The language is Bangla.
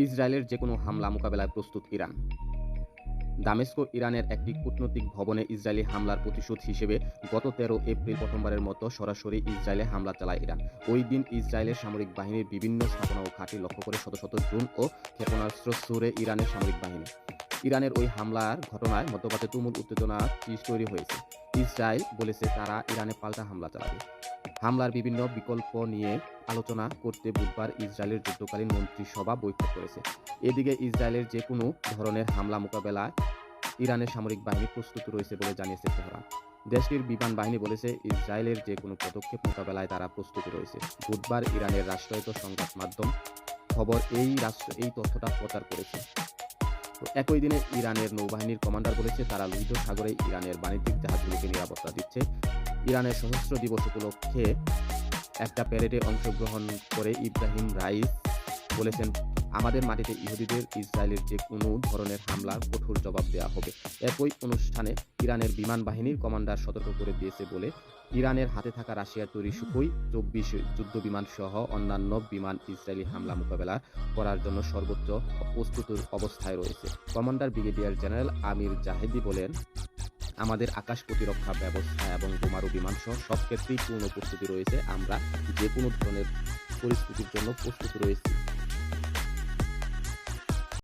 ইসরায়েলের যেকোনো হামলা মোকাবেলায় প্রস্তুত ইরান। দামেস্ক ইরানের একটি কূটনৈতিক ভবনে ইসরায়েলি হামলার প্রতিশোধ হিসেবে গত ১৩ এপ্রিল প্রথমবারের মতো সরাসরি ইসরায়েলে হামলা চালায় ইরান। ওই দিন ইসরায়েলের সামরিক বাহিনীর বিভিন্ন স্থাপনা ও ঘাঁটি লক্ষ্য করে শত শত ড্রোন ও ক্ষেপণাস্ত্র ছুড়ে ইরানের সামরিক বাহিনী। ইরানের ওই হামলার ঘটনায় মধ্যপ্রাচ্যে তুমুল উত্তেজনা তৈরি হয়েছে। ইসরায়েল বলেছে তারা ইরানে পাল্টা হামলা চালাবে। হামলার বিভিন্ন বিকল্প নিয়ে আলোচনা করতে বুধবার ইসরায়েলের যুদ্ধকালীন মন্ত্রিসভা বৈঠক করেছে। এদিকে ইসরায়েলের যে কোনো ধরনের হামলা মোকাবেলায় ইরানের সামরিক বাহিনী প্রস্তুত রয়েছে বলে জানিয়েছে তেহরান। দেশটির বিমান বাহিনী বলেছে ইসরায়েলের যে কোনো পদক্ষেপ মোকাবেলায় তারা প্রস্তুত রয়েছে। বুধবার ইরানের রাষ্ট্রায়ত্ত সংবাদ মাধ্যম খবর এই তথ্যটা প্রচার করেছে। একই দিনে ইরানের নৌবাহিনীর কমান্ডার বলেছে তারা লোহিত সাগরে ইরানের বাণিজ্যিক জাহাজগুলোকে নিরাপত্তা দিচ্ছে। ইরানের সশস্ত্র দিবস উপলক্ষে একটা প্যারেডে অংশগ্রহণ করে ইব্রাহিম রাইস বলেছেন, আমাদের মাটিতে ইহুদিদের ইসরায়েলের যে কোনো ধরনের হামলার কঠোর জবাব দেওয়া হবে। একই অনুষ্ঠানে ইরানের বিমান বাহিনীর কমান্ডার সতর্ক করে দিয়েছে বলে ইরানের হাতে থাকা রাশিয়ার তৈরি সুখোই ২৪ যুদ্ধ বিমান সহ অন্যান্য বিমান ইসরায়েলি হামলা মোকাবেলা করার জন্য সর্বোচ্চ প্রস্তুত অবস্থায় রয়েছে। কমান্ডার ব্রিগেডিয়ার জেনারেল আমির জাহেদি বলেন, আমাদের আকাশ প্রতিরক্ষা ব্যবস্থা এবং বোমারু বিমান সহ সব ক্ষেত্রেই পূর্ণ প্রস্তুতি রয়েছে। আমরা যে কোনো ধরনের পরিস্থিতির জন্য প্রস্তুত রয়েছি।